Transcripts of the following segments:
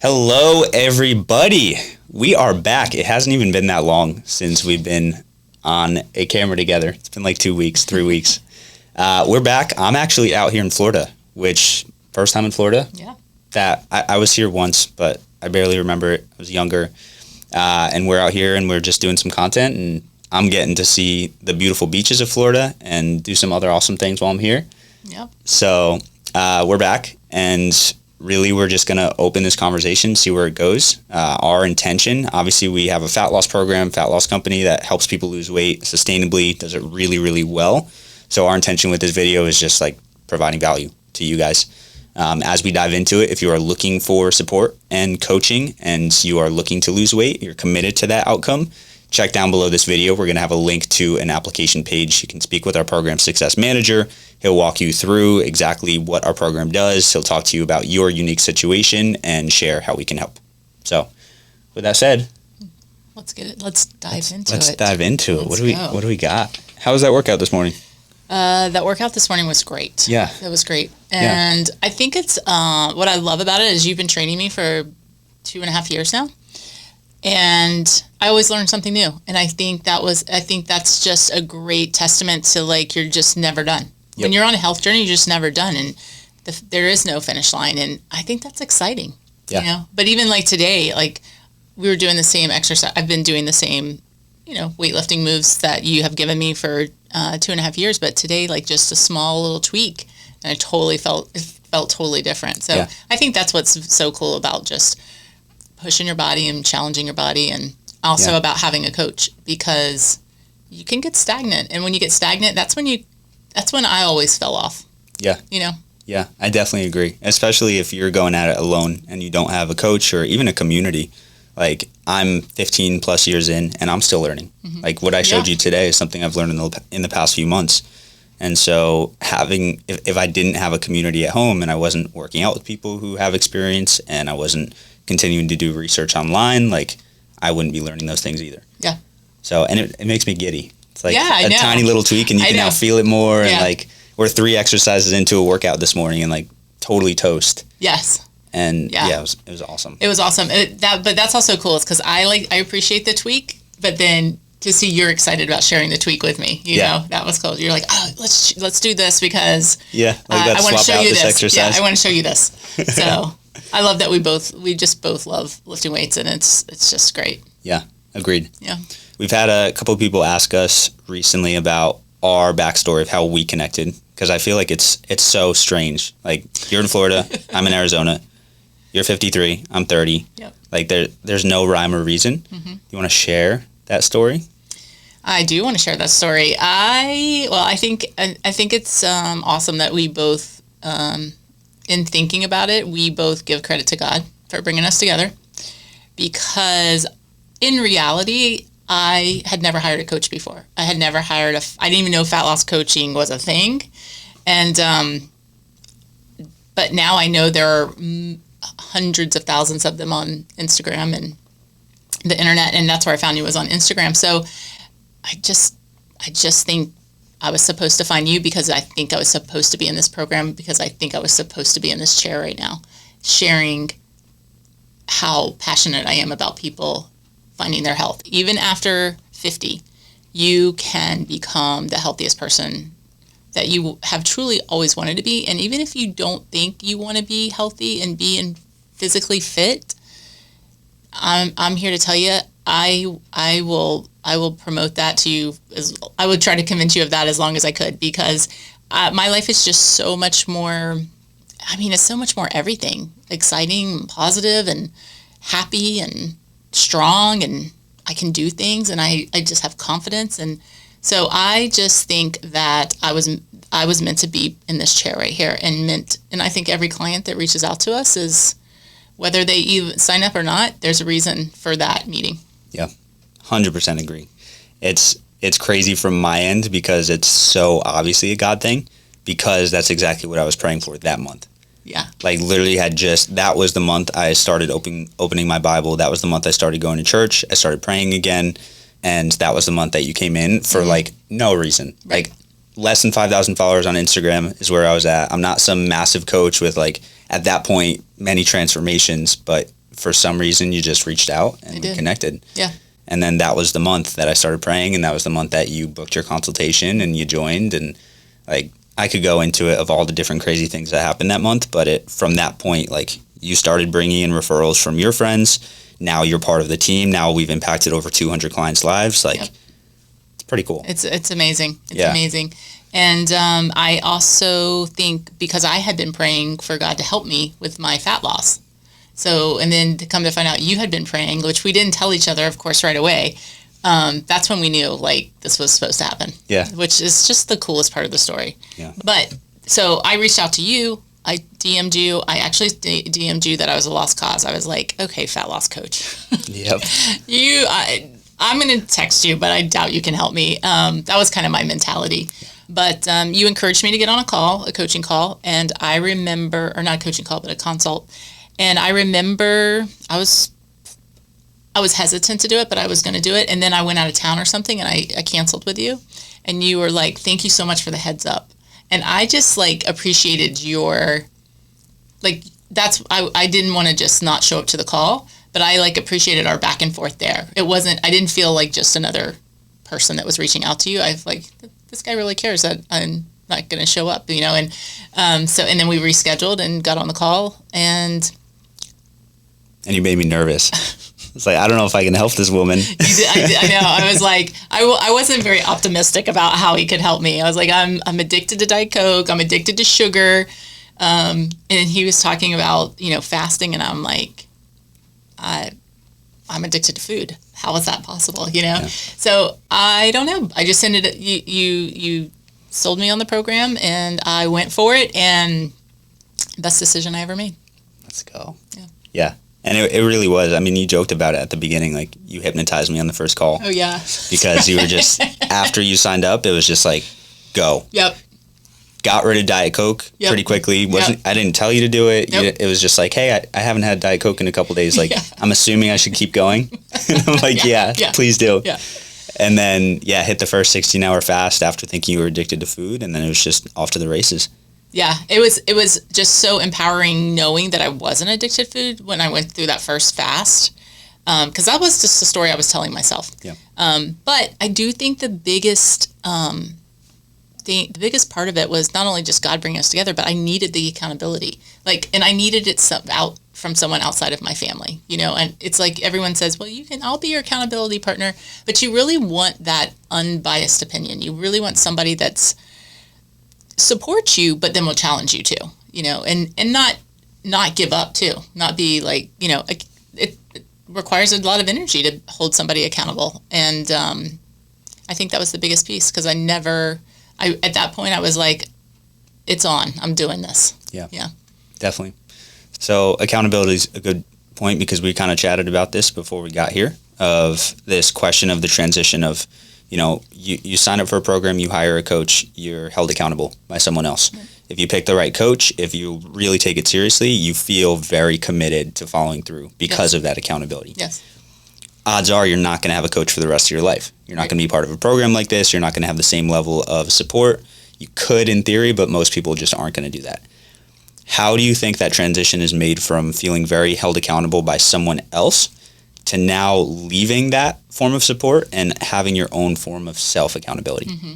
Hello, everybody. We are back. It hasn't even been that long since we've been on a camera together. It's been like 2 weeks, 3 weeks. We're back. I'm actually out here in Florida, which first time in Florida. Yeah. That I was here once, but I barely remember it. I was younger. And we're out here and we're just doing some content, and I'm getting to see the beautiful beaches of Florida and do some other awesome things while I'm here. Yep. So we're back, and really we're just going to open this conversation, see where it goes. Our intention, obviously we have a fat loss program, fat loss company that helps people lose weight sustainably, does it really, really well. So our intention with this video is just like providing value to you guys. As we dive into it, if you are looking for support and coaching and you are looking to lose weight, you're committed to that outcome, check down below this video. We're going to have a link to an application page. You can speak with our program success manager. He'll walk you through exactly what our program does. He'll talk to you about your unique situation and share how we can help. So with that said, let's get it. Let's dive into it. Let's dive into it. Let's What do we got? How was that workout this morning? That workout this morning was great. Yeah. It was great. And I think it's, what I love about it is you've been training me for 2.5 years now. And I always learn something new. And I think that's just a great testament to like, you're just never done. Yep. When you're on a health journey, you're just never done. And there is no finish line. And I think that's exciting, you know? But even like today, like we were doing the same exercise. I've been doing the same, weightlifting moves that you have given me for 2.5 years. But today, like just a small little tweak, and it felt totally different. So I think that's what's so cool about just pushing your body and challenging your body, and also about having a coach, because you can get stagnant. And when you get stagnant, that's when I always fell off. Yeah. Yeah, I definitely agree. Especially if you're going at it alone and you don't have a coach or even a community. Like I'm 15 plus years in and I'm still learning. Mm-hmm. Like what I showed you today is something I've learned in the past few months. And so if I didn't have a community at home and I wasn't working out with people who have experience and I wasn't continuing to do research online, like I wouldn't be learning those things either. Yeah. So, and it makes me giddy. It's like a tiny little tweak and you can now feel it more. And like we're 3 exercises into a workout this morning and like totally toast. Yes. And it was awesome. It was awesome. But that's also cool. It's because I appreciate the tweak, but then to see you're excited about sharing the tweak with me, you know, that was cool. You're like, oh, let's do this because I want to show you this. Exercise. Yeah, I want to show you this. So I love that we just both love lifting weights, and it's just great. Yeah, agreed. Yeah, we've had a couple of people ask us recently about our backstory of how we connected, because I feel like it's so strange. Like you're in Florida, I'm in Arizona. You're 53, I'm 30. Yep. Like there's no rhyme or reason. Mm-hmm. You want to share that story? I do want to share that story. I think it's awesome that we both, in thinking about it, we both give credit to God for bringing us together, because in reality, I had never hired a coach before. I had never hired I didn't even know fat loss coaching was a thing. And, but now I know there are hundreds of thousands of them on Instagram and the internet. And that's where I found you, was on Instagram. So I just think I was supposed to find you, because I think I was supposed to be in this program, because I think I was supposed to be in this chair right now, sharing how passionate I am about people finding their health. Even after 50, you can become the healthiest person that you have truly always wanted to be. And even if you don't think you want to be healthy and be physically fit, I'm here to tell you, I will promote that to you. I would try to convince you of that as long as I could, because my life is just so much more, it's so much more everything, exciting, positive, and happy, and strong, and I can do things, and I just have confidence. And so I just think that I was meant to be in this chair right here, and I think every client that reaches out to us is, whether they even sign up or not, there's a reason for that meeting. Yeah, 100% agree. It's crazy from my end, because it's so obviously a God thing, because that's exactly what I was praying for that month. Yeah. Like literally that was the month I started opening my Bible. That was the month I started going to church. I started praying again. And that was the month that you came in for like no reason. Right. Like less than 5,000 followers on Instagram is where I was at. I'm not some massive coach with like, at that point, many transformations, but for some reason you just reached out and we connected. Yeah. And then that was the month that I started praying, and that was the month that you booked your consultation and you joined. And like, I could go into it of all the different crazy things that happened that month, but from that point, like, you started bringing in referrals from your friends. Now you're part of the team. Now we've impacted over 200 clients' lives. Like, it's pretty cool. It's amazing. It's amazing. And I also think because I had been praying for God to help me with my fat loss. So, and then to come to find out you had been praying, which we didn't tell each other, of course, right away. That's when we knew, like, this was supposed to happen. Yeah. Which is just the coolest part of the story. Yeah. But, so I reached out to you. I DM'd you. I actually DM'd you that I was a lost cause. I was like, okay, fat loss coach. Yep. I'm going to text you, but I doubt you can help me. That was kind of my mentality. But you encouraged me to get on a coaching call. And I remember, or not a coaching call, but a consult. And I remember I was hesitant to do it, but I was going to do it. And then I went out of town or something, and I canceled with you. And you were like, thank you so much for the heads up. And I just, like, appreciated your, like, I didn't want to just not show up to the call, but I, like, appreciated our back and forth there. I didn't feel like just another person that was reaching out to you. I was like, this guy really cares that I'm not going to show up, you know? And and then we rescheduled and got on the call, and you made me nervous. It's like, I don't know if I can help this woman. I know. I was like, I wasn't very optimistic about how he could help me. I was like, I'm addicted to Diet Coke. I'm addicted to sugar. And he was talking about, you know, fasting, and I'm like, I'm addicted to food. How is that possible? You know? Yeah. So I don't know. I just ended up, you sold me on the program, and I went for it, and best decision I ever made. Let's go. Yeah. Yeah. And it really was. I mean, you joked about it at the beginning, like, you hypnotized me on the first call. Oh, yeah. Because you were just, after you signed up, it was just like, go. Yep. Got rid of Diet Coke pretty quickly. I didn't tell you to do it. Nope. It was just like, hey, I haven't had Diet Coke in a couple days. Like, I'm assuming I should keep going. And I'm like, yeah, please do. Yeah. And then, hit the first 16-hour fast after thinking you were addicted to food. And then it was just off to the races. Yeah, it was just so empowering knowing that I wasn't addicted to food when I went through that first fast, because that was just the story I was telling myself. Yeah. But I do think the biggest part of it was not only just God bringing us together, but I needed the accountability. And I needed it out from someone outside of my family, you know. And it's like everyone says, well, I'll be your accountability partner, but you really want that unbiased opinion. You really want somebody that's support you, but then will challenge you too, you know, and not give up too, not be like, you know, it requires a lot of energy to hold somebody accountable. And I think that was the biggest piece, because at that point I was like, it's on, I'm doing this. Yeah, definitely. So accountability is a good point, because we kind of chatted about this before we got here, of this question of the transition of, you know, you sign up for a program, you hire a coach, you're held accountable by someone else. Yeah. If you pick the right coach, if you really take it seriously, you feel very committed to following through because of that accountability. Yes. Odds are you're not going to have a coach for the rest of your life. You're not going to be part of a program like this. You're not going to have the same level of support. You could in theory, but most people just aren't going to do that. How do you think that transition is made from feeling very held accountable by someone else to now leaving that form of support and having your own form of self-accountability? Mm-hmm.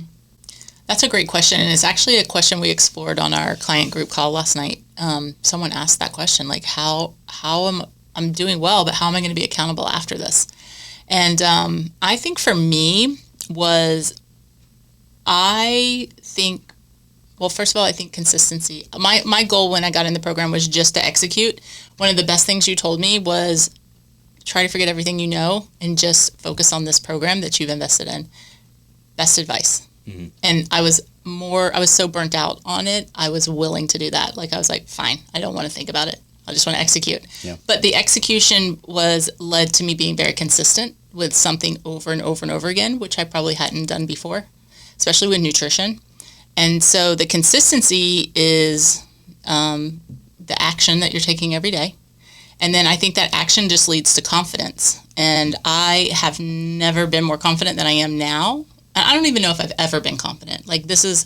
That's a great question, and it's actually a question we explored on our client group call last night. Someone asked that question, like, how I'm doing well, but how am I going to be accountable after this? And I think for me first of all, I think consistency. My goal when I got in the program was just to execute. One of the best things you told me was, try to forget everything you know and just focus on this program that you've invested in. Best advice. Mm-hmm. And I was so burnt out on it, I was willing to do that. Like, I was like, fine, I don't want to think about it. I just want to execute. Yeah. But the execution led to me being very consistent with something over and over and over again, which I probably hadn't done before, especially with nutrition. And so the consistency is the action that you're taking every day. And then I think that action just leads to confidence. And I have never been more confident than I am now. I don't even know if I've ever been confident. This is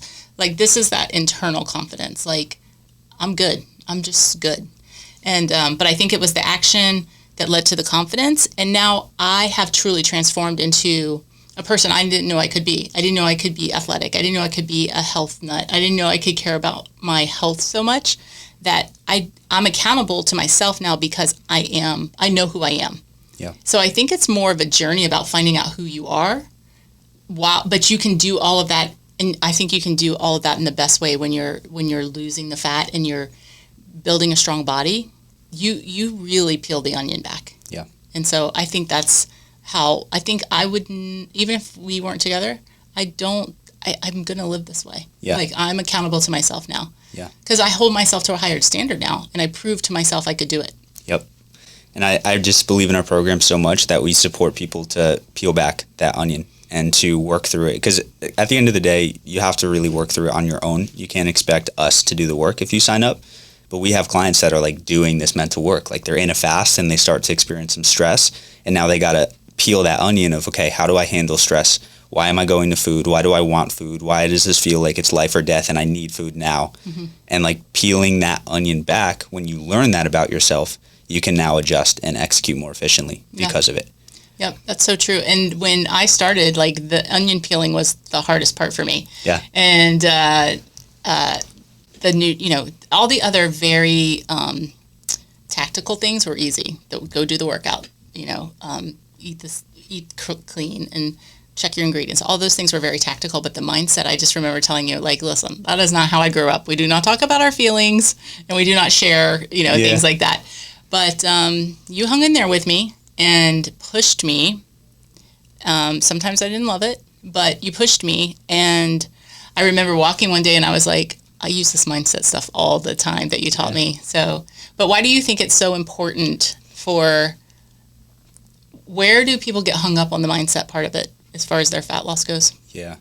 that internal confidence. Like, I'm good. I'm just good. And but I think it was the action, that led to the confidence. And now I have truly transformed into a person I didn't know I could be. I didn't know I could be athletic. I didn't know I could be a health nut. I didn't know I could care about my health so much that I'm accountable to myself now because I know who I am. Yeah. So I think it's more of a journey about finding out who you are. Wow. But you can do all of that. And I think you can do all of that in the best way when you're losing the fat and you're building a strong body. You really peel the onion back. Yeah. And so I think that's how I think I would, even if we weren't together, I'm going to live this way. Yeah. Like I'm accountable to myself now. Yeah. Because I hold myself to a higher standard now and I proved to myself I could do it. Yep. And I just believe in our program so much that we support people to peel back that onion and to work through it. Because at the end of the day, you have to really work through it on your own. You can't expect us to do the work if you sign up. But we have clients that are like doing this mental work. Like they're in a fast and they start to experience some stress. And now they got to peel that onion of, okay, how do I handle stress? Why am I going to food? Why do I want food? Why does this feel like it's life or death and I need food now? Mm-hmm. And like peeling that onion back, when you learn that about yourself, you can now adjust and execute more efficiently because of it. Yep, that's so true. And when I started, like the onion peeling was the hardest part for me. Yeah. And the new, all the other very tactical things were easy. Go do the workout, eat clean and check your ingredients. All those things were very tactical, but the mindset, I just remember telling you, like, listen, that is not how I grew up. We do not talk about our feelings and we do not share, things like that. But you hung in there with me and pushed me. Sometimes I didn't love it, but you pushed me. And I remember walking one day and I was like, I use this mindset stuff all the time that you taught me. So, but why do you think it's so important where do people get hung up on the mindset part of it as far as their fat loss goes? Yeah.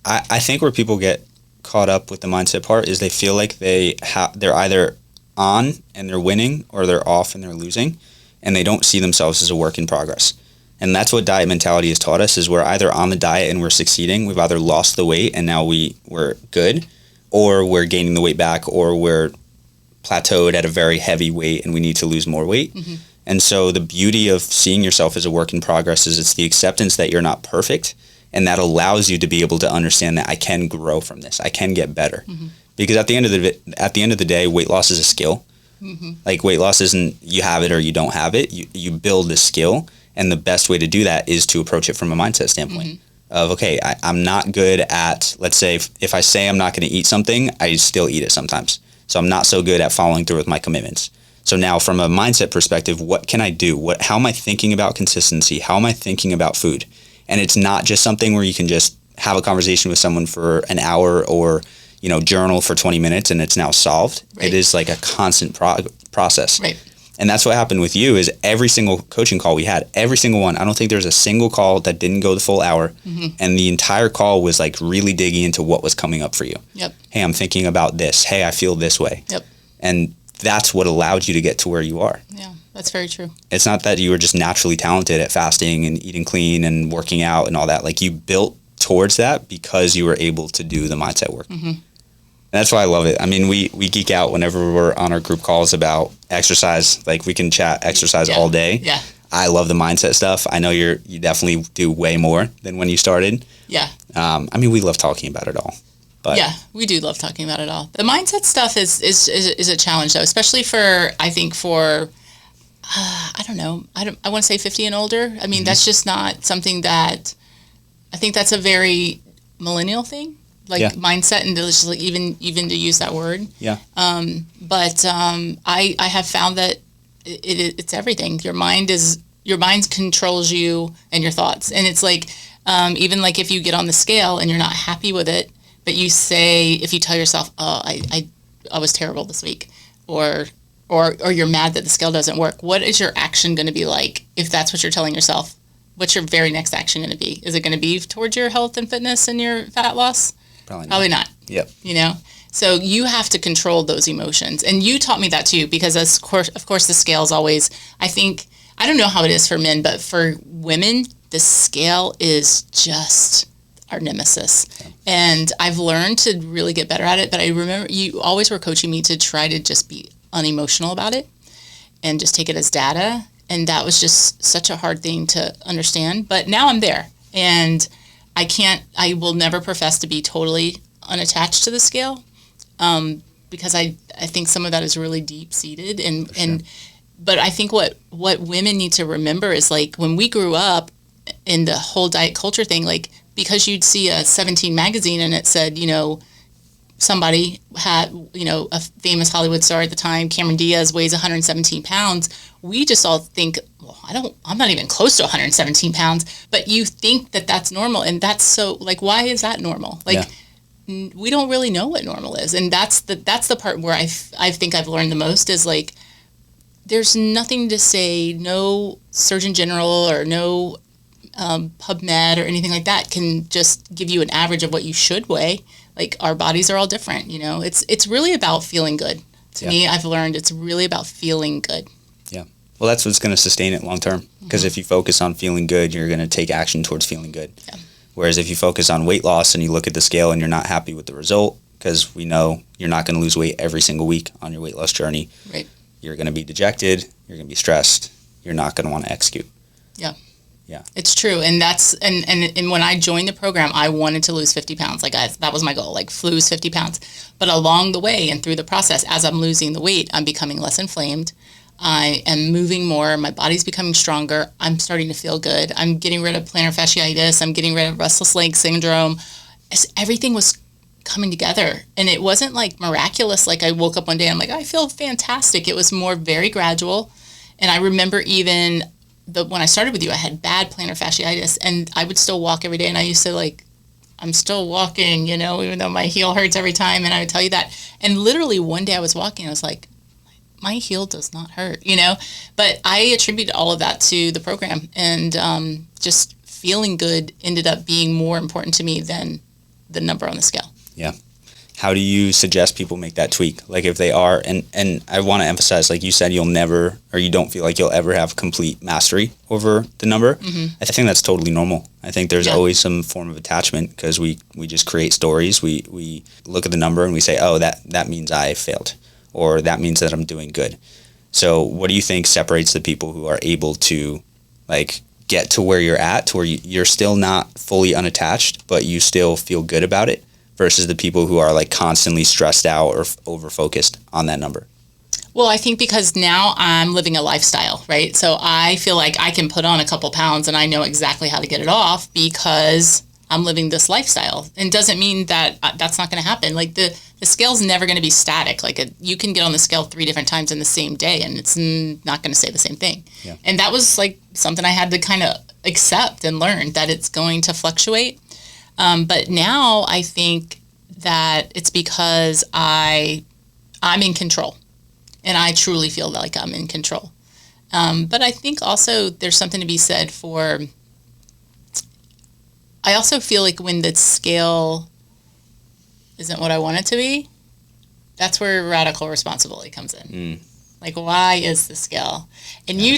I think where people get caught up with the mindset part is they feel like they're either on and they're winning or they're off and they're losing, and they don't see themselves as a work in progress. And that's what diet mentality has taught us, is we're either on the diet and we're succeeding. We've either lost the weight and now we're good, or we're gaining the weight back, or we're plateaued at a very heavy weight and we need to lose more weight. Mm-hmm. And so the beauty of seeing yourself as a work in progress is it's the acceptance that you're not perfect, and that allows you to be able to understand that I can grow from this. I can get better. Mm-hmm. Because at the end of the day, weight loss is a skill. Mm-hmm. Like weight loss isn't you have it or you don't have it. You build a skill, and the best way to do that is to approach it from a mindset standpoint. Mm-hmm. Of, okay, I'm not good at, let's say, if I say I'm not going to eat something, I still eat it sometimes. So I'm not so good at following through with my commitments. So now from a mindset perspective, what can I do? How am I thinking about consistency? How am I thinking about food? And it's not just something where you can just have a conversation with someone for an hour or, journal for 20 minutes and it's now solved. Right. It is like a constant process. Right. And that's what happened with you, is every single coaching call we had, every single one, I don't think there was a single call that didn't go the full hour. Mm-hmm. And the entire call was like really digging into what was coming up for you. Yep. Hey, I'm thinking about this. Hey, I feel this way. Yep. And that's what allowed you to get to where you are. Yeah, that's very true. It's not that you were just naturally talented at fasting and eating clean and working out and all that. Like, you built towards that because you were able to do the mindset work. Mm-hmm. And that's why I love it. I mean, we geek out whenever we're on our group calls about exercise. Like, we can chat exercise all day. Yeah. I love the mindset stuff. I know you definitely do way more than when you started. Yeah. We love talking about it all. But yeah, we do love talking about it all. The mindset stuff is a challenge, though, especially I don't know. I want to say 50 and older. I mean, mm-hmm. That's just not something that, I think that's a very millennial thing, like mindset, and just like even to use that word. Yeah. But I have found that it's everything. Your mind controls you and your thoughts. And it's like, even like if you get on the scale and you're not happy with it, but you say, if you tell yourself, oh, I was terrible this week, or you're mad that the scale doesn't work, what is your action going to be like if that's what you're telling yourself? What's your very next action going to be? Is it going to be towards your health and fitness and your fat loss? Probably not. Yep. So you have to control those emotions. And you taught me that too, because of course the scale is always, I don't know how it is for men, but for women, the scale is just our nemesis. Yeah. And I've learned to really get better at it, but I remember you always were coaching me to try to just be unemotional about it and just take it as data. And that was just such a hard thing to understand. But now I'm there, and I will never profess to be totally unattached to the scale, because I think some of that is really deep seated. But I think what women need to remember is, like, when we grew up in the whole diet culture thing, like, because you'd see a 17 magazine and it said, somebody had, a famous Hollywood star at the time, Cameron Diaz, weighs 117 pounds. We just all think, well, I'm not even close to 117 pounds, but you think that that's normal. And that's so, like, why is that normal? Like, we don't really know what normal is. And that's the part where I think I've learned the most is, like, there's nothing to say, no Surgeon General or no PubMed or anything like that can just give you an average of what you should weigh. Like, our bodies are all different, It's really about feeling good. To me, I've learned it's really about feeling good. Yeah. Well, that's what's going to sustain it long term. Because if you focus on feeling good, you're going to take action towards feeling good. Yeah. Whereas if you focus on weight loss and you look at the scale and you're not happy with the result, because we know you're not going to lose weight every single week on your weight loss journey. Right. You're going to be dejected. You're going to be stressed. You're not going to want to execute. Yeah. Yeah. It's true. And that's, and when I joined the program, I wanted to lose 50 pounds. Like, that was my goal, like, lose 50 pounds. But along the way and through the process, as I'm losing the weight, I'm becoming less inflamed. I am moving more. My body's becoming stronger. I'm starting to feel good. I'm getting rid of plantar fasciitis. I'm getting rid of restless leg syndrome. Everything was coming together. And it wasn't like miraculous. Like, I woke up one day, I'm like, I feel fantastic. It was more very gradual. And I remember even when I started with you, I had bad plantar fasciitis, and I would still walk every day. And I used to, like, I'm still walking, even though my heel hurts every time. And I would tell you that. And literally one day I was walking, I was like, my heel does not hurt, But I attribute all of that to the program. And just feeling good ended up being more important to me than the number on the scale. Yeah. How do you suggest people make that tweak? Like, if they are, and I want to emphasize, like you said, you'll never, or you don't feel like you'll ever have complete mastery over the number. Mm-hmm. I think that's totally normal. I think there's always some form of attachment, because we just create stories. We look at the number and we say, oh, that means I failed, or that means that I'm doing good. So what do you think separates the people who are able to, like, get to where you're at, to where you're still not fully unattached, but you still feel good about it, versus the people who are, like, constantly stressed out or over-focused on that number? Well, I think because now I'm living a lifestyle, right? So I feel like I can put on a couple pounds and I know exactly how to get it off because I'm living this lifestyle. And doesn't mean that that's not going to happen. Like, the scale's never going to be static. Like, you can get on the scale 3 different times in the same day and it's not going to say the same thing. Yeah. And that was, like, something I had to kind of accept and learn, that it's going to fluctuate. But now I think that it's because I'm in control, and I truly feel like I'm in control. But I think also there's something to be said for, I also feel like when the scale isn't what I want it to be, that's where radical responsibility comes in. Like, why is the scale? And you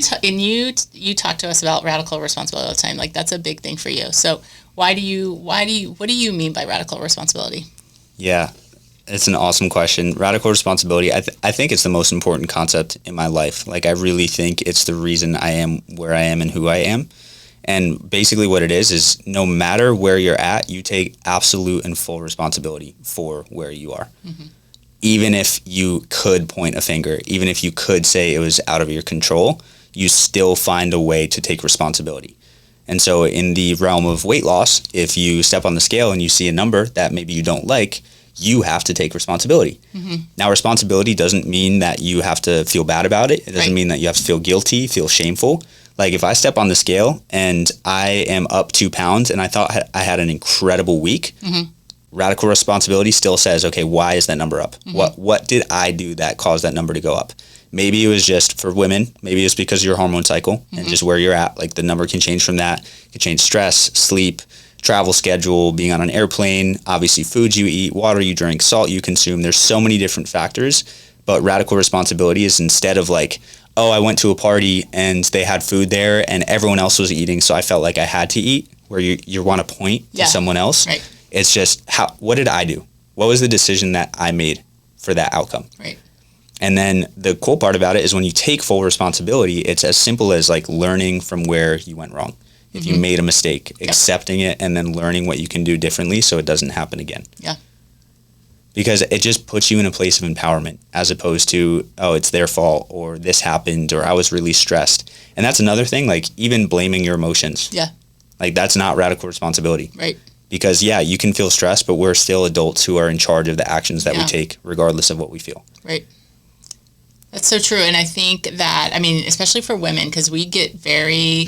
talk to us about radical responsibility all the time. Like, that's a big thing for you. So what do you mean by radical responsibility? Yeah, it's an awesome question. Radical responsibility, I think it's the most important concept in my life. Like, I really think it's the reason I am where I am and who I am. And basically what it is no matter where you're at, you take absolute and full responsibility for where you are. Mm-hmm. Even if you could point a finger, even if you could say it was out of your control, you still find a way to take responsibility. And so in the realm of weight loss, if you step on the scale and you see a number that maybe you don't like, you have to take responsibility. Mm-hmm. Now, responsibility doesn't mean that you have to feel bad about it. It doesn't mean that you have to feel guilty, feel shameful. Like, if I step on the scale and I am up 2 pounds and I thought I had an incredible week, mm-hmm. radical responsibility still says, okay, why is that number up? Mm-hmm. What did I do that caused that number to go up? Maybe it was just for women. Maybe it's because of your hormone cycle mm-hmm. and just where you're at. Like, the number can change from that. It can change stress, sleep, travel schedule, being on an airplane, obviously food you eat, water you drink, salt you consume. There's so many different factors. But radical responsibility is, instead of like, oh, I went to a party and they had food there and everyone else was eating, so I felt like I had to eat, where you want to point to someone else. Right. It's just, what did I do? What was the decision that I made for that outcome? Right. And then the cool part about it is when you take full responsibility, it's as simple as like learning from where you went wrong. If you made a mistake, accepting it and then learning what you can do differently so it doesn't happen again. Yeah. Because it just puts you in a place of empowerment as opposed to, oh, it's their fault or this happened or I was really stressed. And that's another thing, like even blaming your emotions. Yeah. Like that's not radical responsibility. Right. Because, yeah, you can feel stressed, but we're still adults who are in charge of the actions that we take regardless of what we feel. Right. That's so true. And I think that, I mean, especially for women, because we get very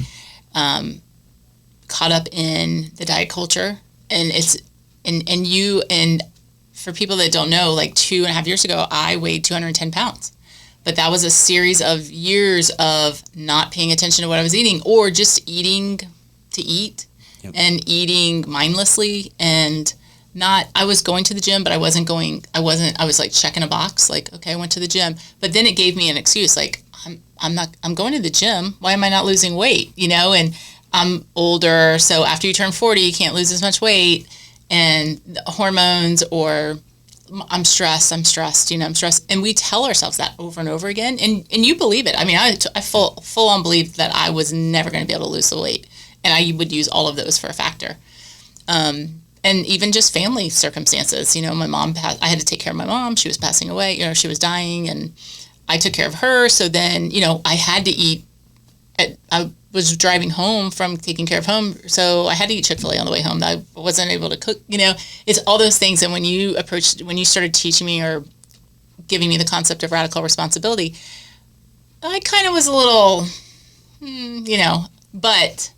caught up in the diet culture. And it's, and for people that don't know, like 2.5 years ago, I weighed 210 pounds. But that was a series of years of not paying attention to what I was eating or just eating to eat and eating mindlessly and not, I was going to the gym, but I was like checking a box, like, okay, I went to the gym. But then it gave me an excuse, like, I'm going to the gym. Why am I not losing weight? You know, and I'm older. So after you turn 40, you can't lose as much weight and hormones or I'm stressed, you know, I'm stressed. And we tell ourselves that over and over again. And you believe it. I mean, I full on believed that I was never going to be able to lose the weight. And I would use all of those for a factor. And even just family circumstances, you know, my mom I had to take care of my mom. She was passing away, you know, she was dying and I took care of her. So then, you know, I had to eat. I was driving home from taking care of home. So I had to eat Chick-fil-A on the way home. I wasn't able to cook, you know, it's all those things. And when you started teaching me or giving me the concept of radical responsibility, I kind of was a little, you know, but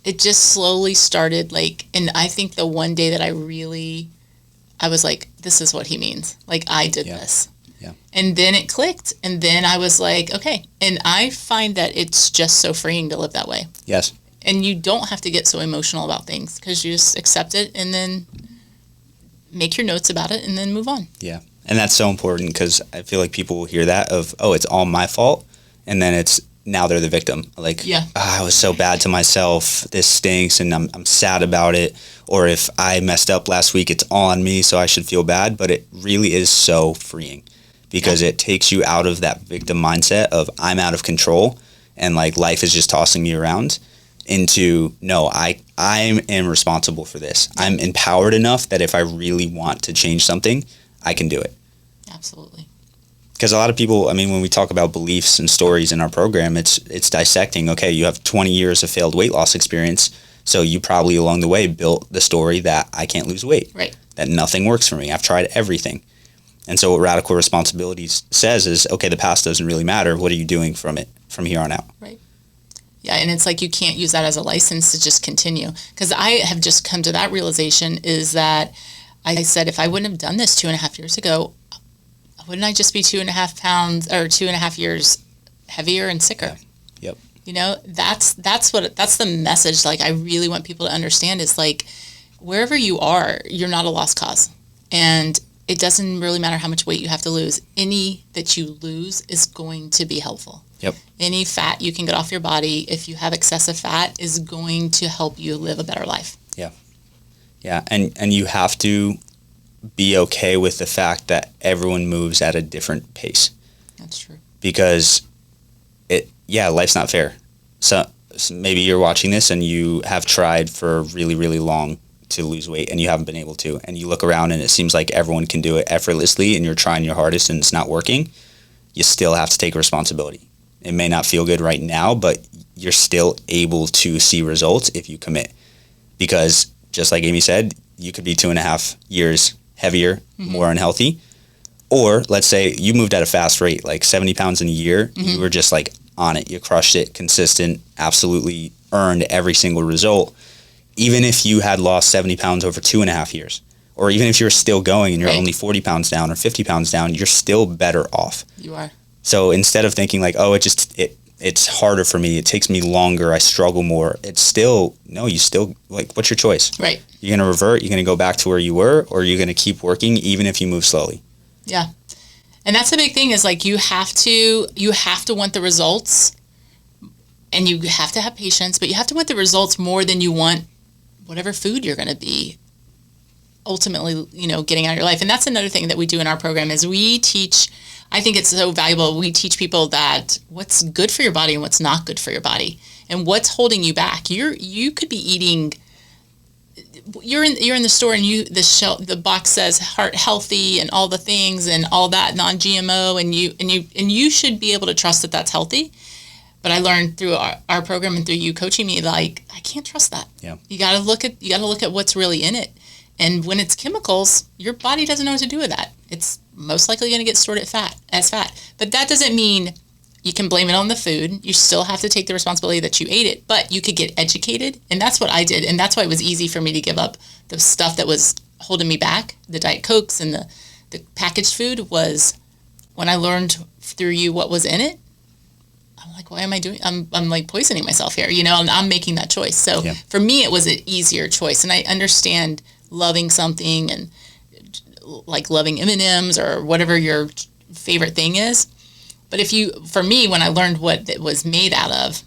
it just slowly started like, and I think the one day that I was like, this is what he means. Like I did this. Yeah. And then it clicked. And then I was like, okay. And I find that it's just so freeing to live that way. Yes. And you don't have to get so emotional about things because you just accept it and then make your notes about it and then move on. Yeah. And that's so important because I feel like people will hear that of, oh, it's all my fault. And then now they're the victim. Like, I was so bad to myself. This stinks and I'm sad about it. Or if I messed up last week, it's all on me, so I should feel bad. But it really is so freeing because it takes you out of that victim mindset of I'm out of control and like life is just tossing me around into, no, I am responsible for this. I'm empowered enough that if I really want to change something, I can do it. Absolutely. Because a lot of people, I mean, when we talk about beliefs and stories in our program, it's dissecting, okay, you have 20 years of failed weight loss experience, so you probably along the way built the story that I can't lose weight, right? That nothing works for me. I've tried everything. And so what radical responsibility says is, okay, the past doesn't really matter. What are you doing from here on out? Right. Yeah, and it's like you can't use that as a license to just continue. Because I have just come to that realization is that I said if I wouldn't have done this 2.5 years ago, wouldn't I just be 2.5 pounds or 2.5 years heavier and sicker? Yeah. Yep. You know, that's the message. Like I really want people to understand is like wherever you are, you're not a lost cause. And it doesn't really matter how much weight you have to lose. Any that you lose is going to be helpful. Yep. Any fat you can get off your body, if you have excessive fat, is going to help you live a better life. Yeah. Yeah. And you have to be okay with the fact that everyone moves at a different pace. That's true. Because life's not fair. So maybe you're watching this and you have tried for really, really long to lose weight and you haven't been able to. And you look around and it seems like everyone can do it effortlessly and you're trying your hardest and it's not working. You still have to take responsibility. It may not feel good right now, but you're still able to see results if you commit. Because just like Amy said, you could be 2.5 years heavier, more unhealthy. Or let's say you moved at a fast rate, like 70 pounds in a year. You were just like on it. You crushed it, consistent, absolutely earned every single result. Even if you had lost 70 pounds over 2.5 years, or even if you're still going and you're only 40 pounds down or 50 pounds down, you're still better off. You are. So instead of thinking like, oh, it's harder for me, it takes me longer, I struggle more, it's still, no, you still, like, what's your choice? Right. You're going to revert, you're going to go back to where you were, or you're going to keep working even if you move slowly. Yeah. And that's the big thing is like you have to want the results and you have to have patience, but you have to want the results more than you want whatever food you're going to be ultimately, you know, getting out of your life. And that's another thing that we do in our program is we teach I think it's so valuable. We teach people that what's good for your body and what's not good for your body, and what's holding you back. You could be eating. You're in the store and the box says heart healthy and all the things and all that non-GMO, and you should be able to trust that that's healthy. But I learned through our program and through you coaching me, like, I can't trust that. Yeah. You got to look at what's really in it. And when it's chemicals, your body doesn't know what to do with that. It's most likely going to get stored as fat. But that doesn't mean you can blame it on the food. You still have to take the responsibility that you ate it. But you could get educated. And that's what I did. And that's why it was easy for me to give up the stuff that was holding me back. The Diet Cokes and the packaged food was when I learned through you what was in it. I'm like, why am I doing? I'm like poisoning myself here, and I'm making that choice. So for me, it was an easier choice. And I understand loving something and like loving M&Ms or whatever your favorite thing is. But for me, when I learned what it was made out of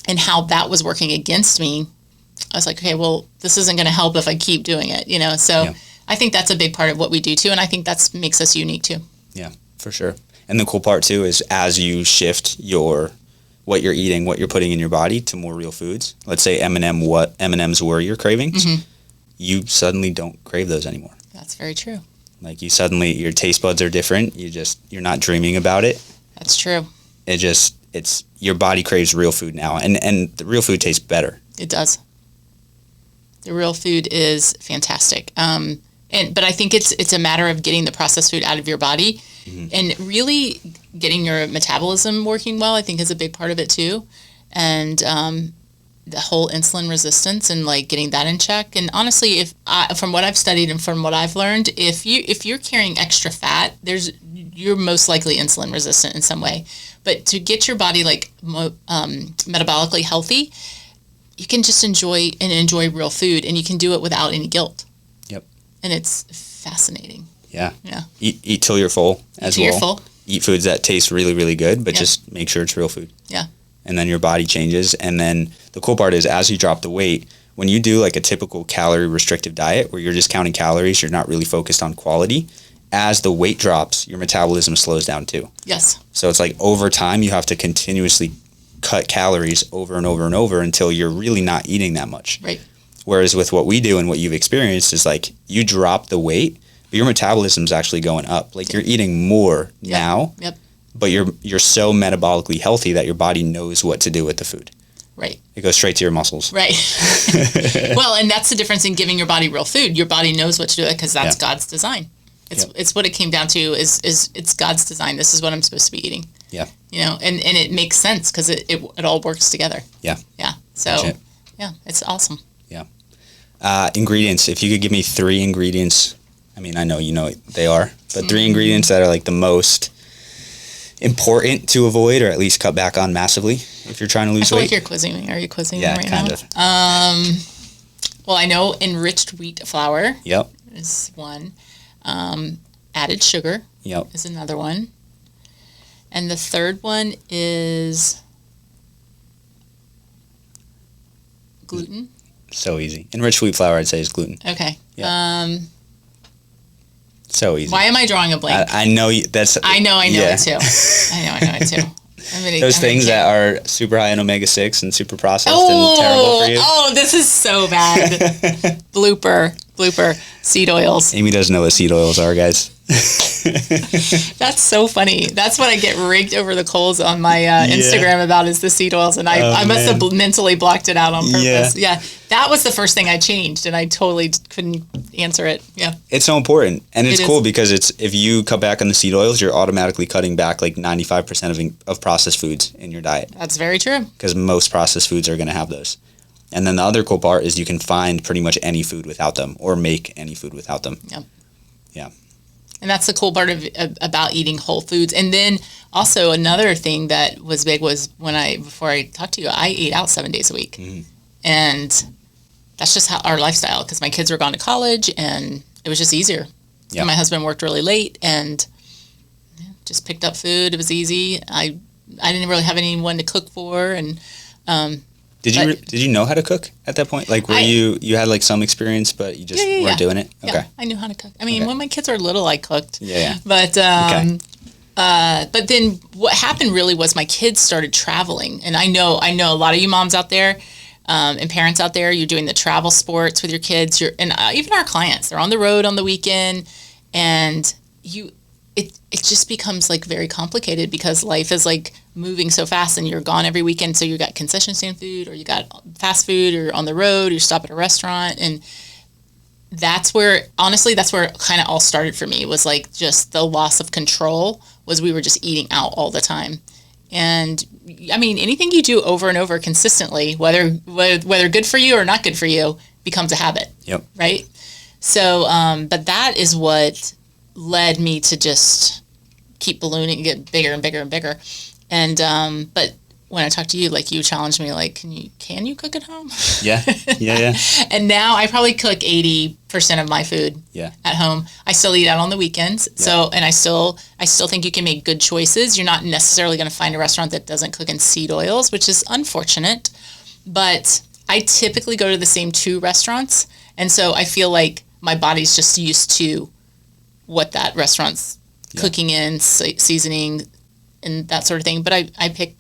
and how that was working against me, I was like, okay, well, this isn't going to help if I keep doing it, So I think that's a big part of what we do too. And I think that makes us unique too. Yeah, for sure. And the cool part too is as you shift what you're eating, what you're putting in your body to more real foods. Let's say what M&Ms were your cravings, you suddenly don't crave those anymore. That's very true. Like your taste buds are different. You're not dreaming about it. That's true. It's your body craves real food now, and the real food tastes better. It does. The real food is fantastic. But I think it's a matter of getting the processed food out of your body. And really getting your metabolism working well, I think, is a big part of it too. And the whole insulin resistance and like getting that in check. And honestly, from what I've studied and from what I've learned, if you're carrying extra fat, you're most likely insulin resistant in some way. But to get your body like metabolically healthy, you can just enjoy real food, and you can do it without any guilt. Yep. And it's fascinating. Yeah. Yeah. Eat till you're full as well. You're full. Eat foods that taste really, really good, but just make sure it's real food. Yeah. And then your body changes. And then the cool part is as you drop the weight, when you do like a typical calorie restrictive diet where you're just counting calories, you're not really focused on quality, as the weight drops, your metabolism slows down too. Yes. So it's like over time, you have to continuously cut calories over and over and over until you're really not eating that much. Right. Whereas with what we do and what you've experienced is like you drop the weight, but your metabolism's actually going up. Like you're eating more now, but you're so metabolically healthy that your body knows what to do with the food. Right. It goes straight to your muscles. Right. Well, and that's the difference in giving your body real food. Your body knows what to do because that's God's design. It's what it came down to is it's God's design. This is what I'm supposed to be eating. Yeah. And it makes sense because it all works together. Yeah. Yeah. So, it's awesome. Yeah. Ingredients. If you could give me 3 ingredients, I mean, I know you know what they are, but 3 ingredients that are like the most important to avoid or at least cut back on massively if you're trying to lose weight. Like you're quizzing me. Are you quizzing me right now? Yeah, kind of. Well, I know enriched wheat flour Yep. is one. Added sugar is another one. And the third one is gluten. So easy. Enriched wheat flour, I'd say, is gluten. Okay. Yeah. So easy. Why am I drawing a blank? I know that's. I know it too. I know it too. Those things that are super high in omega-6 and super processed and terrible for you. Oh, this is so bad. Blooper. Seed oils. Amy doesn't know what seed oils are, guys. That's so funny. That's what I get raked over the coals on my Instagram about is the seed oils, and I must have mentally blocked it out on purpose. Yeah, that was the first thing I changed, and I totally couldn't answer it. Yeah, it's so important, and it's cool because if you cut back on the seed oils, you're automatically cutting back like 95% of processed foods in your diet. That's very true. Because most processed foods are going to have those. And then the other cool part is you can find pretty much any food without them or make any food without them. Yeah. Yeah. And that's the cool part about eating whole foods. And then also another thing that was big was before I talked to you, I ate out 7 days a week. Mm-hmm. And that's just how our lifestyle, because my kids were gone to college and it was just easier. Yeah. And my husband worked really late and just picked up food. It was easy. I didn't really have anyone to cook for. And Did you know how to cook at that point? Like, you had like some experience, but you just weren't doing it? Okay. Yeah, I knew how to cook. I mean, when my kids were little, I cooked. Yeah. But But then what happened really was my kids started traveling. And I know a lot of you moms out there and parents out there, you're doing the travel sports with your kids. And even our clients, they're on the road on the weekend. And it just becomes like very complicated because life is like moving so fast and you're gone every weekend. So you got concession stand food or you got fast food or on the road, or you stop at a restaurant. And that's where it kind of all started for me, was like just the loss of control, was we were just eating out all the time. And I mean, anything you do over and over consistently, whether good for you or not good for you, becomes a habit. Yep. Right. So, but that is what led me to just keep ballooning, get bigger and bigger and bigger. And, but when I talked to you, like you challenged me, like, can you cook at home? Yeah. And now I probably cook 80% of my food at home. I still eat out on the weekends. Yeah. So, and I still think you can make good choices. You're not necessarily going to find a restaurant that doesn't cook in seed oils, which is unfortunate, but I typically go to the same 2 restaurants. And so I feel like my body's just used to what that restaurant's cooking in, seasoning, and that sort of thing. But I pick,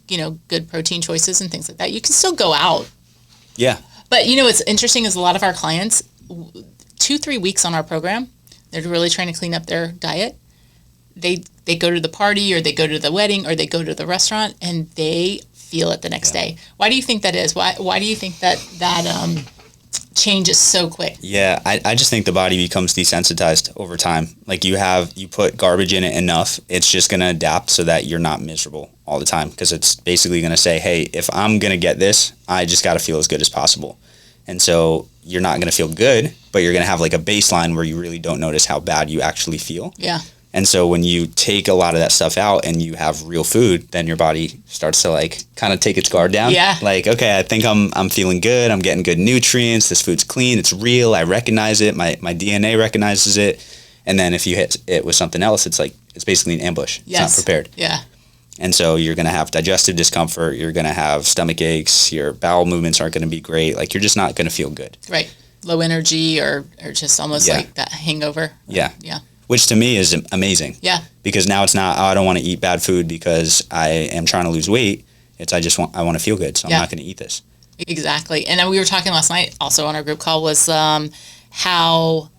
good protein choices and things like that. You can still go out. Yeah. But, what's interesting is a lot of our clients, 2-3 weeks on our program, they're really trying to clean up their diet. They go to the party or they go to the wedding or they go to the restaurant and they feel it the next day. Why do you think that is? Why do you think that changes so quick? Yeah, I just think the body becomes desensitized over time. Like you put garbage in it enough, it's just going to adapt so that you're not miserable all the time, because it's basically going to say, hey, if I'm going to get this, I just got to feel as good as possible. And so you're not going to feel good, but you're going to have like a baseline where you really don't notice how bad you actually feel. Yeah. And so when you take a lot of that stuff out and you have real food, then your body starts to like kind of take its guard down. Yeah. Like, okay, I think I'm feeling good. I'm getting good nutrients. This food's clean. It's real. I recognize it. My DNA recognizes it. And then if you hit it with something else, it's basically an ambush. Yes. It's not prepared. Yeah. And so you're going to have digestive discomfort. You're going to have stomach aches. Your bowel movements aren't going to be great. Like you're just not going to feel good. Right. Low energy or just almost like that hangover. Yeah. Yeah. Which to me is amazing. Yeah. Because now it's not, I don't want to eat bad food because I am trying to lose weight. It's I want to feel good, so I'm not going to eat this. Exactly. And then we were talking last night also on our group call was how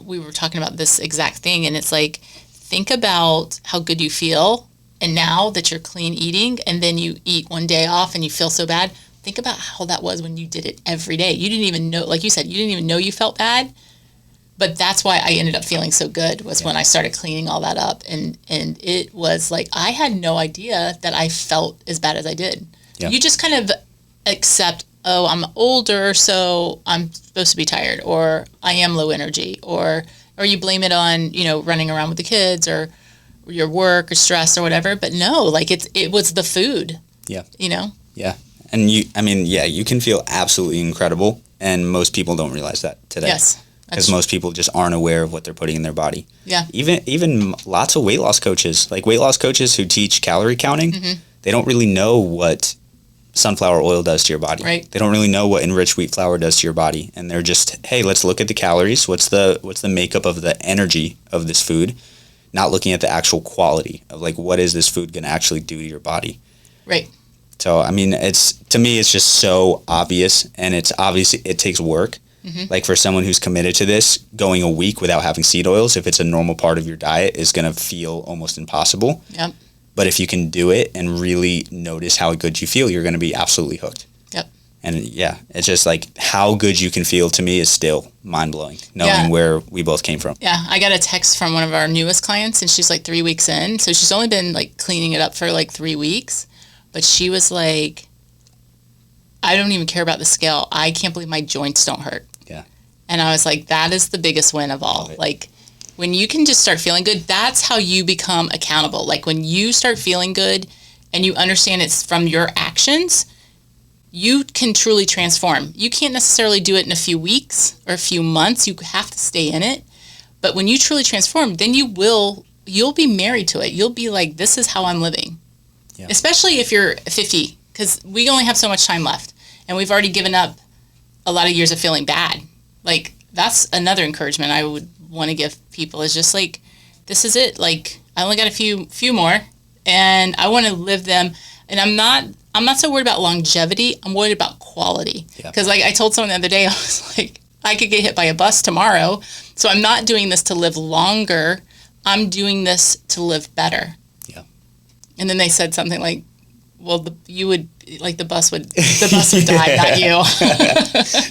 we were talking about this exact thing. And it's like, think about how good you feel. And now that you're clean eating and then you eat one day off and you feel so bad, think about how that was when you did it every day. You didn't even know, like you said, you didn't even know you felt bad. But that's why I ended up feeling so good was when I started cleaning all that up. And it was like, I had no idea that I felt as bad as I did. Yeah. You just kind of accept, oh, I'm older, so I'm supposed to be tired, or I am low energy, or you blame it on, running around with the kids or your work or stress or whatever. But no, like it was the food. Yeah. Yeah. And you can feel absolutely incredible. And most people don't realize that today. Yes. Because most people just aren't aware of what they're putting in their body. Yeah. Even lots of weight loss coaches who teach calorie counting, they don't really know what sunflower oil does to your body. Right. They don't really know what enriched wheat flour does to your body. And they're just, hey, let's look at the calories. What's the makeup of the energy of this food? Not looking at the actual quality of like, what is this food going to actually do to your body? Right. So, to me, it's just so obvious, and it's obvious it takes work. Mm-hmm. Like for someone who's committed to this, going a week without having seed oils, if it's a normal part of your diet, is going to feel almost impossible. Yep. But if you can do it and really notice how good you feel, you're going to be absolutely hooked. Yep. And it's just like how good you can feel to me is still mind-blowing, knowing where we both came from. Yeah, I got a text from one of our newest clients, and she's like 3 weeks in. So she's only been like cleaning it up for like 3 weeks. But she was like, I don't even care about the scale. I can't believe my joints don't hurt. Yeah. And I was like, that is the biggest win of all. Like, when you can just start feeling good, that's how you become accountable. Like, when you start feeling good and you understand it's from your actions, you can truly transform. You can't necessarily do it in a few weeks or a few months. You have to stay in it. But when you truly transform, then you'll be married to it. You'll be like, this is how I'm living. Yeah. Especially if you're 50, because we only have so much time left. And we've already given up a lot of years of feeling bad. Like, that's another encouragement I would want to give people is just like, this is it. Like, I only got a few more, and I want to live them. And I'm not so worried about longevity. I'm worried about quality. Because like I told someone the other day, I was like, I could get hit by a bus tomorrow. So I'm not doing this to live longer. I'm doing this to live better. Yeah. And then they said something like, well, the bus would die, not you.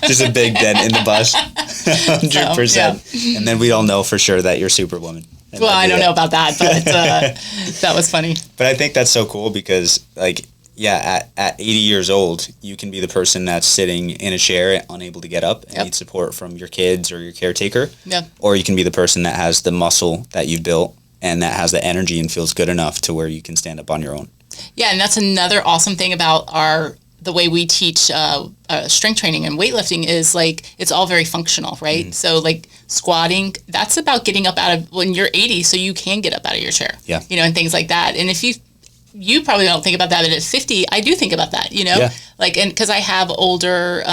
Just a big dent in the bus. 100%. So, yeah. And then we all know for sure that you're Superwoman. Well, I don't know about that, but that was funny. But I think that's so cool because, like, yeah, at 80 years old, you can be the person that's sitting in a chair, unable to get up, and need support from your kids or your caretaker. Yeah. Or you can be the person that has the muscle that you've built and that has the energy and feels good enough to where you can stand up on your own. Yeah, and that's another awesome thing about the way we teach strength training and weightlifting is like it's all very functional, right? Mm-hmm. So like squatting, that's about getting up out of when you're 80, so you can get up out of your chair. Yeah, and things like that. And if you probably don't think about that, but at 50, I do think about that. Like and because I have older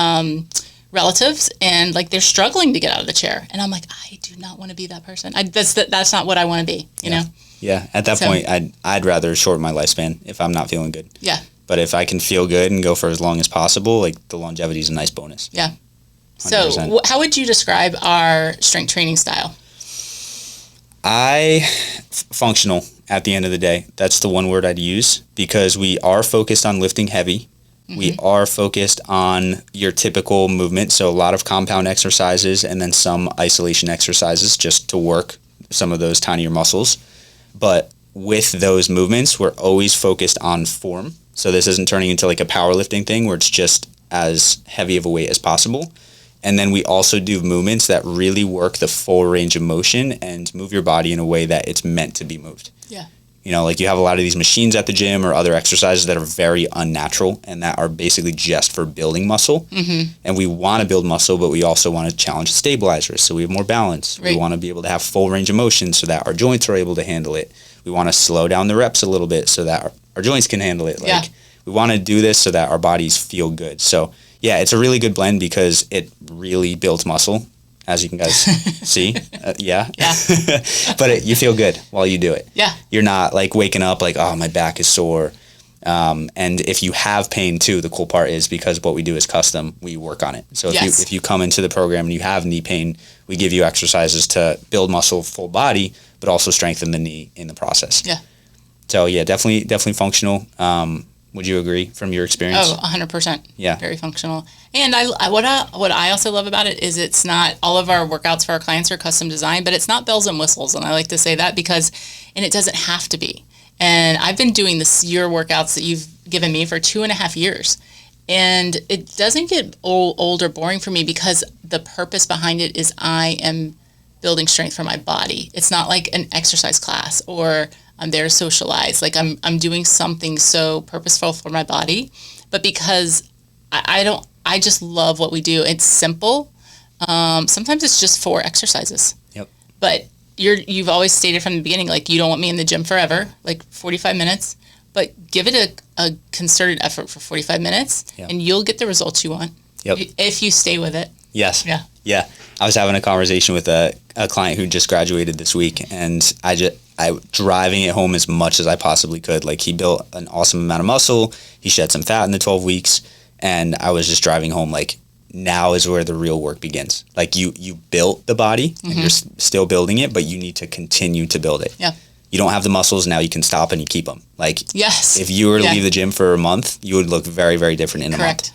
relatives and like they're struggling to get out of the chair, and I'm like, I do not want to be that person. That's not what I want to be. You know. Yeah, at that point, I'd rather shorten my lifespan if I'm not feeling good. Yeah. But if I can feel good and go for as long as possible, like the longevity is a nice bonus. Yeah. 100%. So how would you describe our strength training style? Functional at the end of the day. That's the one word I'd use because we are focused on lifting heavy. Mm-hmm. We are focused on your typical movement. So a lot of compound exercises and then some isolation exercises just to work some of those tinier muscles. But with those movements, we're always focused on form. So this isn't turning into like a powerlifting thing where it's just as heavy of a weight as possible. And then we also do movements that really work the full range of motion and move your body in a way that it's meant to be moved. Yeah. Like you have a lot of these machines at the gym or other exercises that are very unnatural and that are basically just for building muscle. Mm-hmm. And we want to build muscle, but we also want to challenge stabilizers so we have more balance. Right. We want to be able to have full range of motion so that our joints are able to handle it. We want to slow down the reps a little bit so that our joints can handle it. We want to do this so that our bodies feel good. So, yeah, it's a really good blend because it really builds muscle, as you can guys see. Yeah. But you feel good while you do it. Yeah. You're not like waking up like, oh, my back is sore. And if you have pain too, the cool part is because what we do is custom, we work on it. So if you come into the program and you have knee pain, we give you exercises to build muscle full body, but also strengthen the knee in the process. Yeah. So yeah, definitely functional. Would you agree from your experience? Oh, 100%. Yeah. Very functional. And what I also love about it is it's not all of our workouts for our clients are custom designed, but it's not bells and whistles. And I like to say that and it doesn't have to be. And I've been doing your workouts that you've given me for 2.5 years. And it doesn't get old or boring for me because the purpose behind it is I am building strength for my body. It's not like an exercise class or I'm there to socialize. Like I'm doing something so purposeful for my body, but because I just love what we do. It's simple. Sometimes it's just 4 exercises. Yep. But you've always stated from the beginning, like you don't want me in the gym forever, like 45 minutes, but give it a concerted effort for 45 minutes and you'll get the results you want. Yep. If you stay with it. Yes. Yeah. I was having a conversation with a client who just graduated this week, and I driving it home as much as I possibly could. Like he built an awesome amount of muscle. He shed some fat in the 12 weeks, and I was just driving home like, now is where the real work begins. Like you built the body and you're still building it, but you need to continue to build it. Yeah. You don't have the muscles now. You can stop and you keep them. Like if you were to leave the gym for a month, you would look very, very different in a month.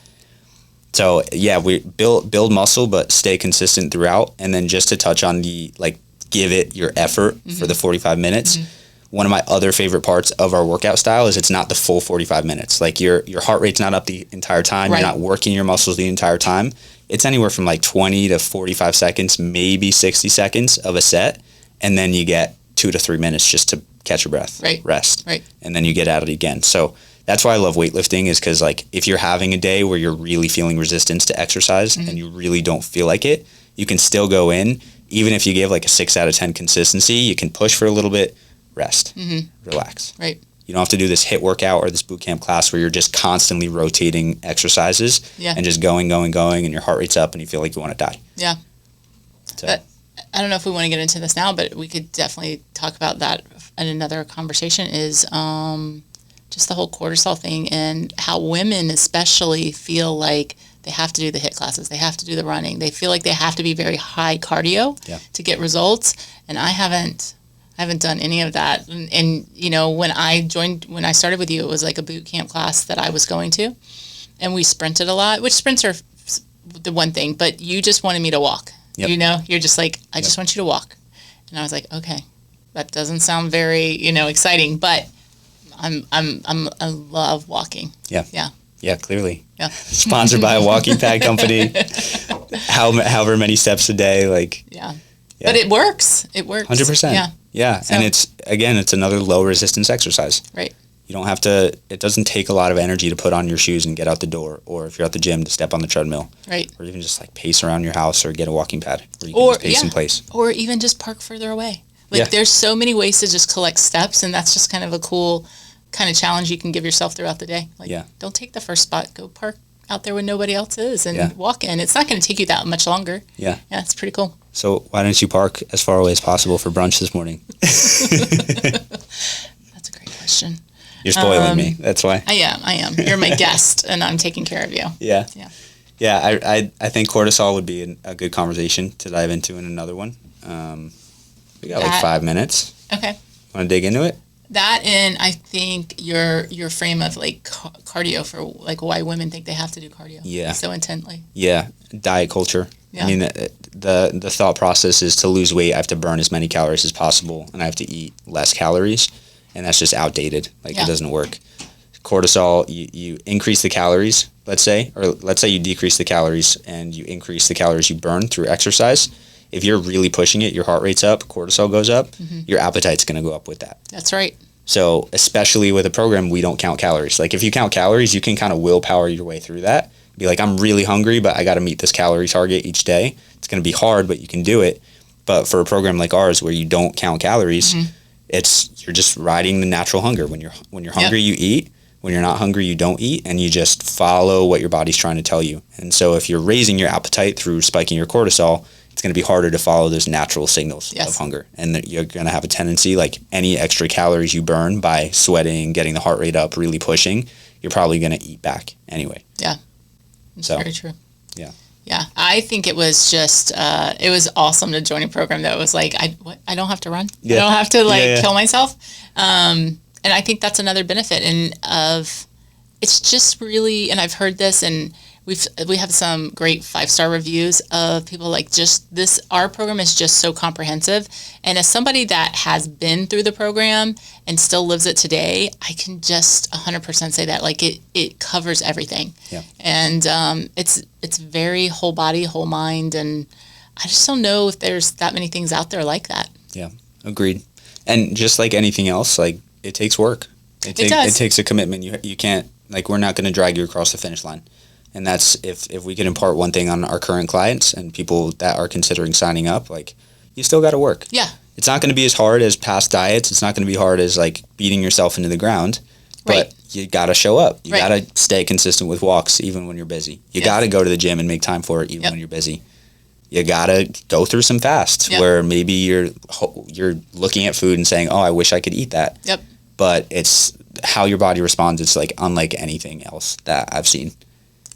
So yeah, we build muscle, but stay consistent throughout. And then just to touch on give it your effort for the 45 minutes. One of my other favorite parts of our workout style is it's not the full 45 minutes. Like your heart rate's not up the entire time. Right. You're not working your muscles the entire time. It's anywhere from like 20 to 45 seconds, maybe 60 seconds of a set. And then you get 2 to 3 minutes just to catch your breath, rest. Right. And then you get at it again. So that's why I love weightlifting is because like if you're having a day where you're really feeling resistance to exercise and you really don't feel like it, you can still go in. Even if you give like a 6 out of 10 consistency, you can push for a little bit, rest, relax. Right. You don't have to do this HIIT workout or this boot camp class where you're just constantly rotating exercises and just going, and your heart rate's up and you feel like you want to die. Yeah. So. I don't know if we want to get into this now, but we could definitely talk about that in another conversation, is just the whole cortisol thing and how women especially feel like they have to do the HIIT classes. They have to do the running. They feel like they have to be very high cardio to get results. And I haven't done any of that. And, you know, when I started with you, it was like a boot camp class that I was going to. And we sprinted a lot, which sprints are the one thing, but you just wanted me to walk. Yep. You know, you're just like, I just want you to walk. And I was like, okay, that doesn't sound very, you know, exciting, but I love walking. Yeah. Yeah. Yeah, clearly. Yeah. Sponsored by a walking pad company. However many steps a day, like. Yeah. But it works. It works. 100%. Yeah. Yeah. So, and it's another low resistance exercise. Right. You don't have to, it doesn't take a lot of energy to put on your shoes and get out the door, or if you're at the gym, to step on the treadmill. Right. Or even just like pace around your house or get a walking pad where you can just pace in place. Or even just park further away. Like there's so many ways to just collect steps, and that's just kind of a cool kind of challenge you can give yourself throughout the day. Like, don't take the first spot. Go park out there when nobody else is and walk in. It's not going to take you that much longer. Yeah. Yeah, it's pretty cool. So why don't you park as far away as possible for brunch this morning? That's a great question. You're spoiling me. That's why. I am. You're my guest, and I'm taking care of you. Yeah. Yeah. Yeah, I think cortisol would be a good conversation to dive into in another one. We got like 5 minutes. Okay. Want to dig into it? That, and I think your frame of like cardio for like why women think they have to do cardio so intently. Yeah, diet culture. Yeah. I mean, the thought process is to lose weight, I have to burn as many calories as possible, and I have to eat less calories, and that's just outdated. Like it doesn't work. Cortisol, you increase the calories, let's say you decrease the calories and you increase the calories you burn through exercise. If you're really pushing it, your heart rate's up, cortisol goes up, your appetite's going to go up with that. That's right. So especially with a program, we don't count calories. Like if you count calories, you can kind of willpower your way through that. Be like, I'm really hungry, but I got to meet this calorie target each day. It's going to be hard, but you can do it. But for a program like ours where you don't count calories, you're just riding the natural hunger. When you're hungry, you eat. When you're not hungry, you don't eat, and you just follow what your body's trying to tell you. And so if you're raising your appetite through spiking your cortisol, it's going to be harder to follow those natural signals of hunger. And that you're going to have a tendency, like any extra calories you burn by sweating, getting the heart rate up, really pushing, you're probably going to eat back anyway. Yeah. That's very true. Yeah. Yeah. I think it was just, it was awesome to join a program that was like, I don't have to run. I don't have to kill myself. And I think that's another benefit it's just really, and I've heard this, and we have some great 5-star reviews of people like our program is just so comprehensive. And as somebody that has been through the program and still lives it today, I can just 100% say that like it covers everything. Yeah. And it's very whole body, whole mind. And I just don't know if there's that many things out there like that. Yeah. Agreed. And just like anything else, like it takes work. It takes a commitment. You can't, like, we're not going to drag you across the finish line. And that's if we can impart one thing on our current clients and people that are considering signing up, like, you still got to work. Yeah. It's not going to be as hard as past diets. It's not going to be hard as like beating yourself into the ground, but you got to show up. You got to stay consistent with walks even when you're busy. You got to go to the gym and make time for it even when you're busy. You got to go through some fasts where maybe you're looking at food and saying, "Oh, I wish I could eat that." Yep. But it's how your body responds. It's like unlike anything else that I've seen.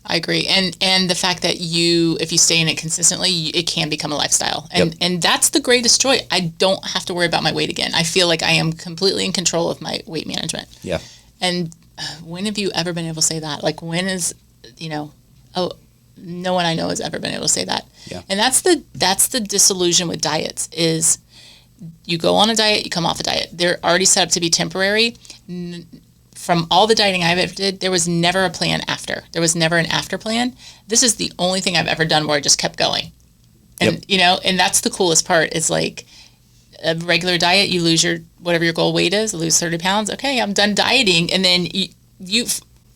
I agree. And the fact that if you stay in it consistently, it can become a lifestyle. And that's the greatest joy. I don't have to worry about my weight again. I feel like I am completely in control of my weight management. Yeah. And when have you ever been able to say that? Like, when is, no one I know has ever been able to say that. Yeah. And that's the disillusion with diets is you go on a diet, you come off a diet. They're already set up to be temporary. From all the dieting I've ever did, there was never a plan after. There was never an after plan. This is the only thing I've ever done where I just kept going. And, and that's the coolest part is like a regular diet, you lose whatever your goal weight is, lose 30 pounds. Okay, I'm done dieting. And then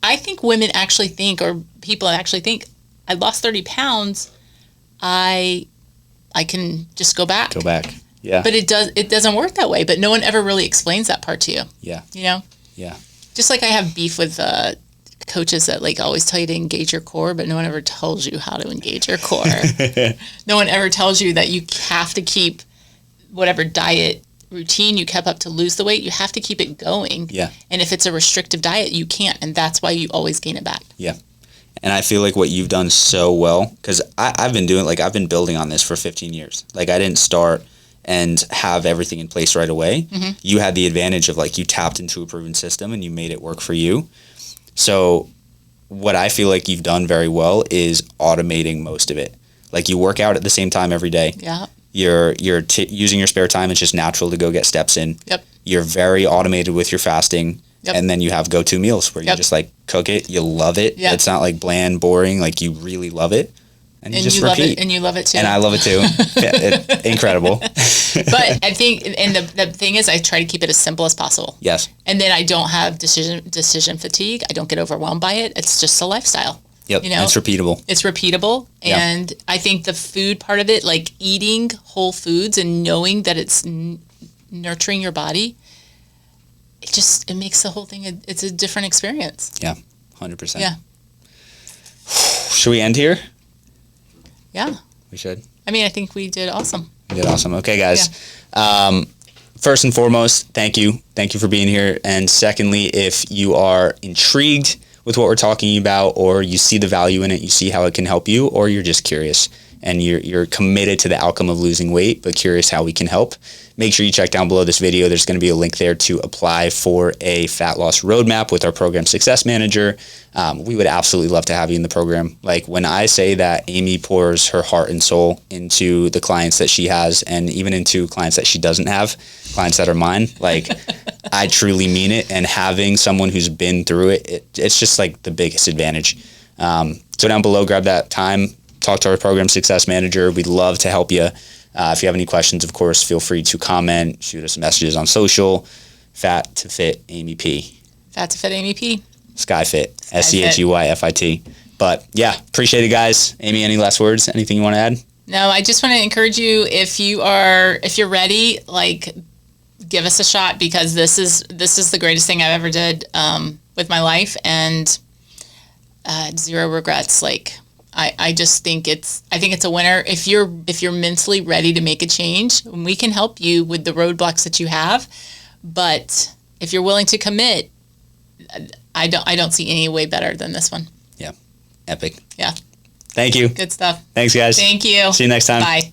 I think women actually think, or people actually think, I lost 30 pounds. I can just go back. Go back. Yeah. But it doesn't work that way. But no one ever really explains that part to you. Yeah. Yeah. Just like I have beef with coaches that like always tell you to engage your core, but no one ever tells you how to engage your core. No one ever tells you that you have to keep whatever diet routine you kept up to lose the weight. You have to keep it going. Yeah. And if it's a restrictive diet, you can't. And that's why you always gain it back. Yeah. And I feel like what you've done so well, because I've been doing, like, I've been building on this for 15 years. Like, I didn't start and have everything in place right away. Mm-hmm. You had the advantage of, like, you tapped into a proven system and you made it work for you. So what I feel like you've done very well is automating most of it. Like, you work out at the same time every day. Yeah. You're using your spare time. It's just natural to go get steps in. Yep. You're very automated with your fasting. Yep. And then you have go-to meals where you just like cook it. You love it. Yep. It's not like bland, boring. Like, you really love it. And you just repeat. Love it, and you love it too. And I love it too. Incredible. But I think, and the thing is, I try to keep it as simple as possible. Yes. And then I don't have decision fatigue. I don't get overwhelmed by it. It's just a lifestyle. Yep. You know, it's repeatable. It's repeatable. And I think the food part of it, like eating whole foods and knowing that it's nurturing your body, it makes the whole thing, it's a different experience. Yeah. 100%. Yeah. Should we end here? Yeah. We should. I mean, I think we did awesome. We did awesome. Okay, guys. Yeah. First and foremost, thank you. Thank you for being here. And secondly, if you are intrigued with what we're talking about, or you see the value in it, you see how it can help you, or you're just curious and you're committed to the outcome of losing weight, but curious how we can help, make sure you check down below this video. There's going to be a link there to apply for a fat loss roadmap with our program success manager. We would absolutely love to have you in the program. Like, when I say that Amy pours her heart and soul into the clients that she has, and even into clients that she doesn't have, clients that are mine, like, I truly mean it. And having someone who's been through it, it's just like the biggest advantage. So down below, grab that time, talk to our program success manager. We'd love to help you. If you have any questions, of course, feel free to comment, shoot us messages on social. Fat to Fit Amy P. Fat to Fit Amy P. Skyfit. SCHEYFIT. But yeah, appreciate it, guys. Amy, any last words? Anything you want to add? No, I just want to encourage you, if you're ready, like, give us a shot, because this is the greatest thing I've ever did with my life, and zero regrets. Like, I just think it's a winner. If you're mentally ready to make a change, we can help you with the roadblocks that you have. But if you're willing to commit, I don't see any way better than this one. Yeah. Epic. Yeah. Thank you. Good stuff. Thanks, guys. Thank you. See you next time. Bye.